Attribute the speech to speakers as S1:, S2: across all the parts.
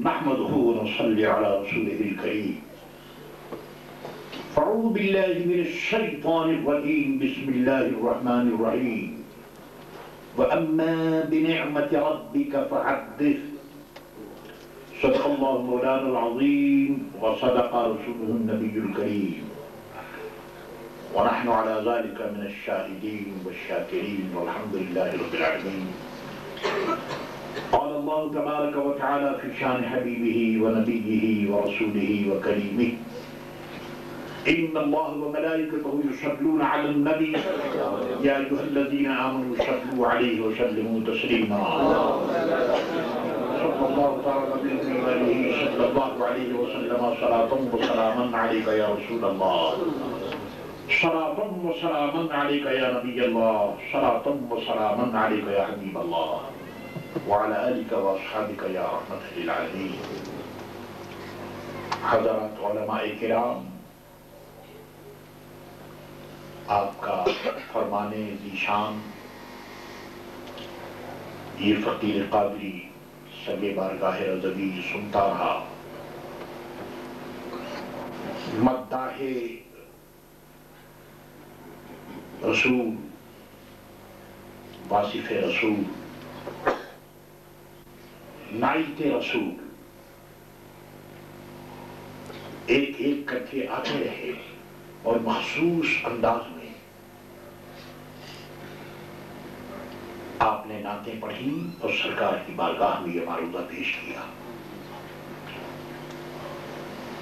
S1: نحمده ونصلي على رسوله الكريم. أعوذ بالله من الشيطان الرجيم. بسم الله الرحمن الرحيم. وأما بنعمة ربك فحدث. صدق الله مولانا العظيم وصدق رسوله النبي الكريم. ونحن على ذلك من الشاهدين والشاكرين والحمد لله رب العالمين. قال الله تبارك وتعالى في شان حبيبه ونبيه ورسوله وكريمه: إن الله وملائكته يصلون على النبي يا أيها الذين آمنوا صلوا عليه وسلموا تسليما. صلى الله تعالى عليه صلى الله عليه وسلم صلاة وسلاما عليك يا رسول الله، صلاة وسلاما عليك يا نبي الله، صلاة وسلاما عليك يا حبيب الله، وعلى آلك وأصحابك يا رحمة للعالمين. حضرات علماء کرام، آپ کا فرمان ذیشان یہ فقیر قادری سگے بارگاہ رضوی سنتا رہا. مداح رسول، واصف رسول، نعیت رسول ایک ایک کر کے آتے رہے اور مخصوص انداز میں آپ نے نعتیں پڑھی اور سرکار کی بارگاہ میں یہ معروضہ پیش کیا.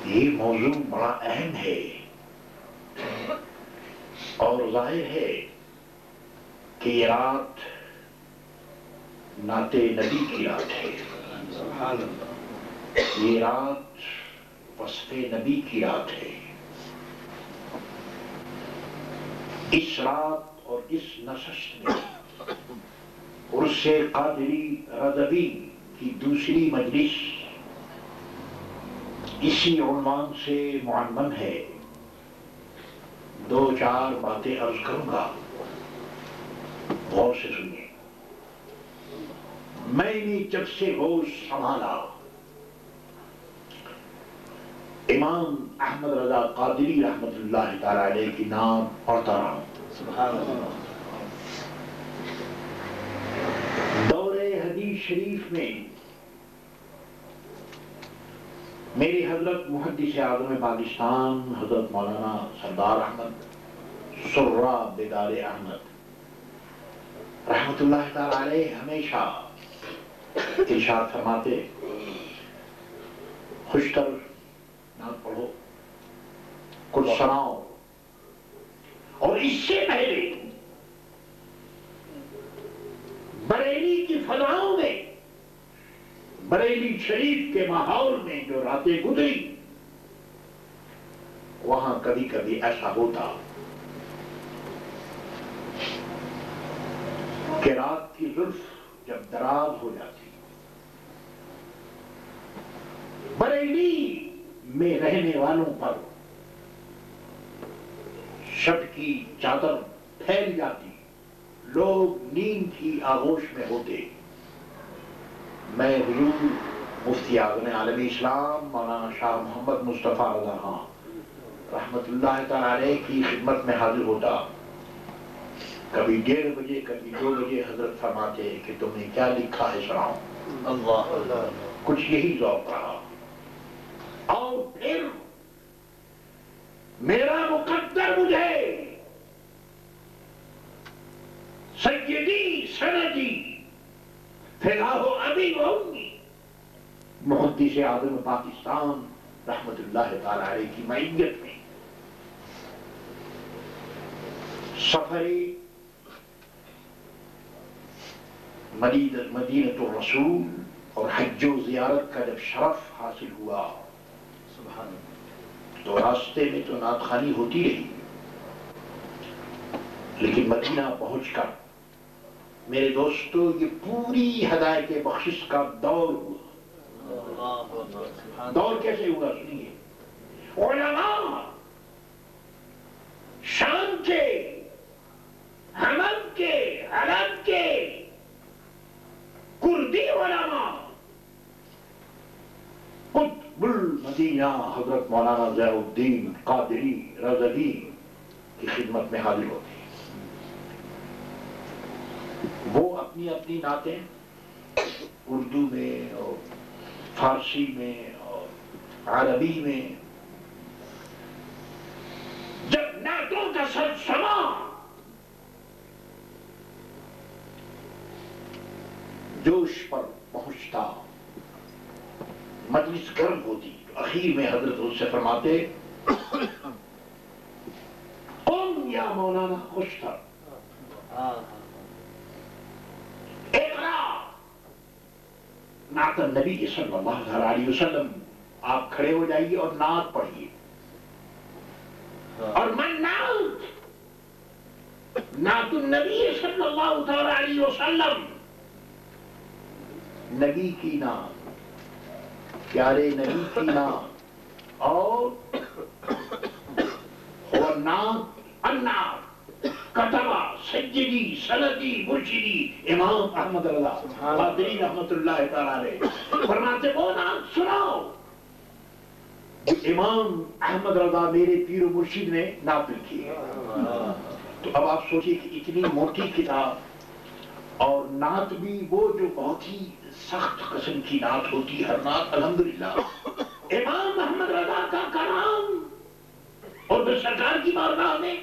S1: یہ موضوع بڑا اہم ہے اور ظاہر ہے کہ یہ رات نعت نبی کی رات ہے. یہ رات وصف نبی کی رات ہے. اس رات اور اس نشست میں عرس قادری رضوی کی دوسری مجلس اسی عنوان سے معنون ہے. دو چار باتیں عرض کروں گا، غور سے سنیے. میں نے جب سے ہوش سنبھالا امام احمد رضا قادری رحمت اللہ تعالی علیہ کی نام پڑھتا رہا ہوں. سبحان اللہ. دور حدیث شریف میں میری حضرت محدث اعظم پاکستان حضرت مولانا سردار احمد سرہ بیدار احمد رحمت اللہ تعالی علیہ ہمیشہ ارشاد فرماتے: خوشتر نعت پڑھو، کچھ سناؤ. اور اس سے پہلے بریلی کی فضاؤں میں، بریلی شریف کے ماحول میں جو راتیں گزری، وہاں کبھی کبھی ایسا ہوتا کہ رات کی زلف جب دراز ہو جاتی، بریلی میں رہنے والوں پر شب کی چادر پھیل جاتی، لوگ نیند کی آغوش میں ہوتے. میں حضور مفتی اعظم عالم اسلام مولانا شاہ محمد مصطفیٰ رضا خان رحمت اللہ تعالی علیہ کی خدمت میں حاضر ہوتا. کبھی 1:30 بجے کبھی 2 بجے حضرت فرماتے کہ تم نے کیا لکھا ہے سناؤ. اللہ کچھ یہی ذوق رہا. اور پھر میرا مقدر مجھے سیدی سندی فداہ ابی و امی محدث اعظم پاکستان رحمت اللہ تعالی علیہ کی معیت میں سفر مدینۃ الرسول اور حج و زیارت کا جب شرف حاصل ہوا، سبحان اللہ، تو راستے میں تو نعت خوانی ہوتی رہی، لیکن مدینہ پہنچ کر میرے دوستو یہ پوری ہدایت بخشش کا دور ہوا. دور کیسے ہوا سنیے. علماء شام کے، حمد کے، حلب کے کردی علماء مدینہ حضرت مولانا ضیاء الدین قادری رضوی کی خدمت میں حاضر ہوتے ہیں. وہ اپنی اپنی نعتیں اردو میں اور فارسی میں اور عربی میں، جب نعتوں کا سلسلہ جوش پر پہنچتا، مجلس گرم ہوتی، تو اخیر میں حضرت اس سے فرماتے قم یا مولانا خوشتر، اقرا نعت النبی صلی اللہ علیہ وسلم. آپ کھڑے ہو جائیے اور نعت پڑھیے. اور من نعت النبی صلی اللہ علیہ وسلم، نبی کی نعت، پیارے نبی کی نعت. اور نعت النعت کتبہ سیدی سندی مرشدی امام احمد رضا قادری رحمت اللہ تعالی علیہ فرماتے وہ نعت سناؤ جو امام احمد رضا میرے پیر و مرشد نے نعت لکھی ہے. تو اب آپ سوچئے کہ اتنی موٹی کتاب اور نعت بھی وہ جو بہت ہی سخت قسم کی نعت ہوتی، ہر نعت الحمدللہ امام احمد رضا کا کلام اور پھر سرکار کی بارگاہ میں.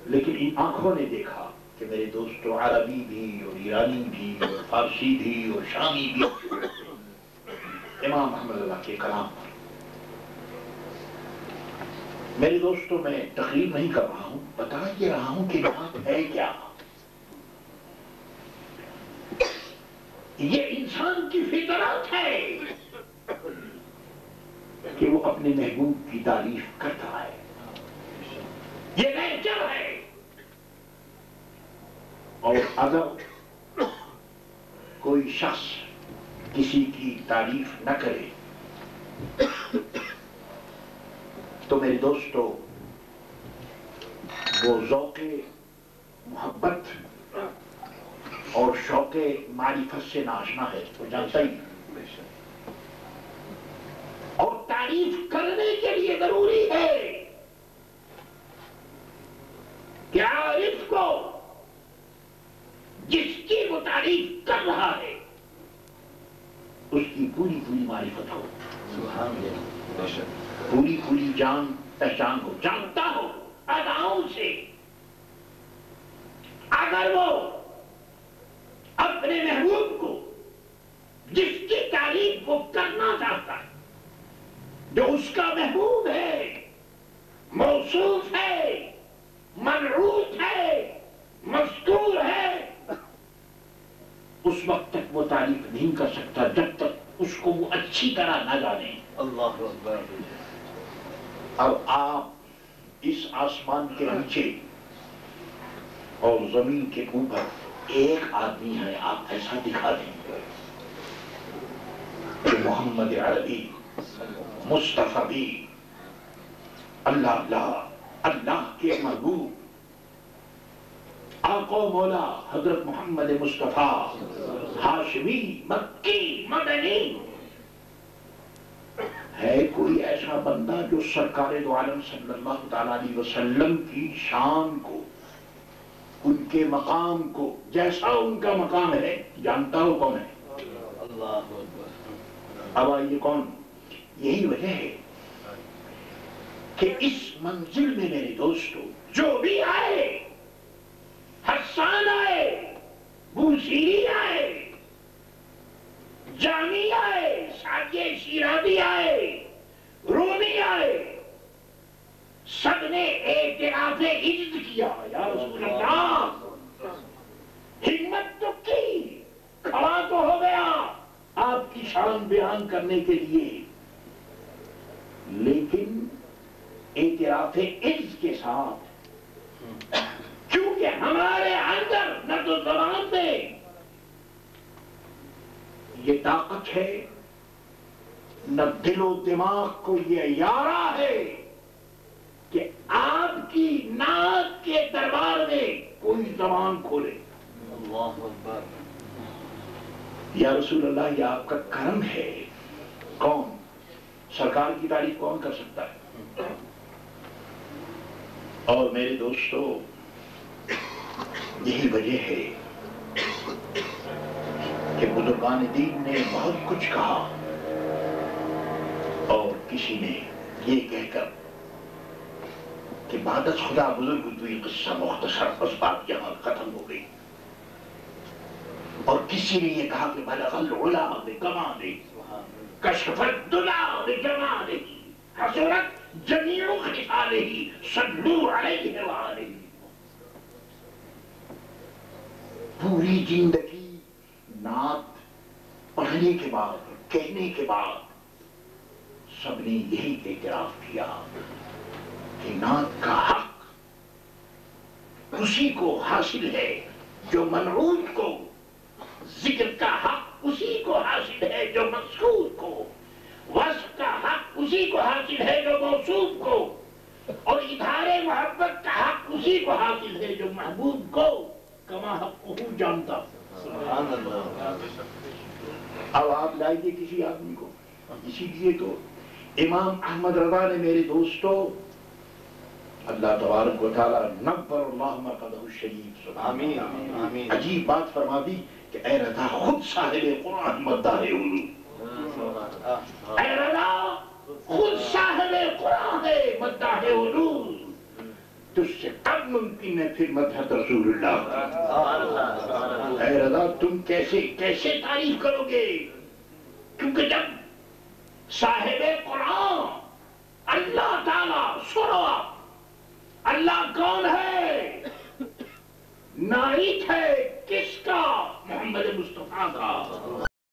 S1: لیکن ان آنکھوں نے دیکھا کہ میرے دوستو عربی بھی اور ایرانی بھی اور فارسی بھی اور شامی بھی امام احمد رضا کے کلام پر. میرے دوستو میں تقریر نہیں کر رہا ہوں، بتا یہ رہا ہوں کہ نعت ہے کیا. یہ انسان کی فطرت ہے کہ وہ اپنے محبوب کی تعریف کرتا ہے، یہ نیچر ہے. اور اگر کوئی شخص کسی کی تعریف نہ کرے تو میرے دوستو وہ ذوق محبت اور شوق معرفت سے ناشنا ہے، وہ جانتا ہی. اور تعریف کرنے کے لیے ضروری ہے کہ عارف کو جس کی وہ تعریف کر رہا ہے اس کی پوری پوری معرفت ہو، پوری پوری جان پہچان ہو، جانتا ہو اداؤں سے. اگر وہ اپنے محبوب کو جس کی تعریف وہ کرنا چاہتا ہے، جو اس کا محبوب ہے، موصوف ہے، منعوت ہے، مذکور ہے، اس وقت تک وہ تعریف نہیں کر سکتا جب تک اس کو وہ اچھی طرح نہ جانے. اللہ اکبر. اب آپ اس آسمان کے نیچے اور زمین کے اوپر ایک آدمی ہے، آپ ایسا دکھا دیں کہ محمد عربی مصطفیٰ بھی اللہ کے محبوب آقا و مولا حضرت محمد مصطفیٰ ہاشمی مکی مدنی. ہے کوئی ایسا بندہ جو سرکار دو عالم صلی اللہ تعالیٰ علیہ وسلم کی شان کو، ان کے مقام کو، جیسا ان کا مقام ہے جانتا ہو کون ہے؟ اللہ اکبر. اب آئیے کون؟ یہی وجہ ہے کہ اس منزل میں میرے دوستو جو بھی آئے، حسان آئے، بوسیری آئے، جامی آئے، ساکیہ شیرازی آئے، رومی آئے، سب نے اعتراف عجز کیا. یا رسول اللہ، ہمت تو کی، کھڑا تو ہو گیا آپ کی شان بیان کرنے کے لیے، لیکن اعتراف عجز کے ساتھ، کیونکہ ہمارے اندر نہ تو زبان میں یہ طاقت ہے، نہ دل و دماغ کو یہ یارا ہے کہ آپ کی نعت کے دربار میں کوئی زبان کھولے. اللہ اکبر. یا رسول اللہ، یہ آپ کا کرم ہے. کون؟ سرکار کی تعریف کون کر سکتا ہے؟ اور میرے دوستو، یہی وجہ ہے کہ بزرگان دین نے بہت کچھ کہا، اور کسی نے یہ کہہ کر کہ بعد از خدا بزرگ تو یہ قصہ مختصر، بس بات یہاں ختم ہو گئی، اور کسی نے یہ کہا کہ بلغ العلا بکمالہ، کشف الدنا بجمالہ، حسنت جمیع خصالہ، صلوا علیہ وآلہ۔ پوری زندگی نعت پڑھنے کے بعد، کہنے کے بعد سب نے یہی اعتراف کیا کہ نعت کا حق اسی کو حاصل ہے جو منعوت کو، ذکر کا حق اسی کو حاصل ہے جو مذکور کو، وصف کا حق اسی کو حاصل ہے جو موصوف کو، اور اظہار محبت کا حق اسی کو حاصل ہے جو محبوب کو کما حقہ جانتا۔ سبحان اللہ۔ اب آپ لائیے کسی آدمی کو، اسی لیے تو امام احمد رضا نے میرے دوستو، اللہ تبارک و تعالیٰ نبر اللہ مقدہ الشریف،
S2: آمین آمین،
S1: عجیب بات فرما دی کہ اے رضا خود صاحب قرآن مداح علوم، اے رضا خود صاحب قرآن مداح علوم، تجھ سے کب ممکن ہے پھر مدحت رسول اللہ؟ اے رضا تم کیسے تعریف کرو گے؟ کیونکہ جب صاحب قرآن اللہ تعالیٰ، سنو اللہ کون ہے؟ نائت ہے کس کا؟ محمد مصطفیٰ کا۔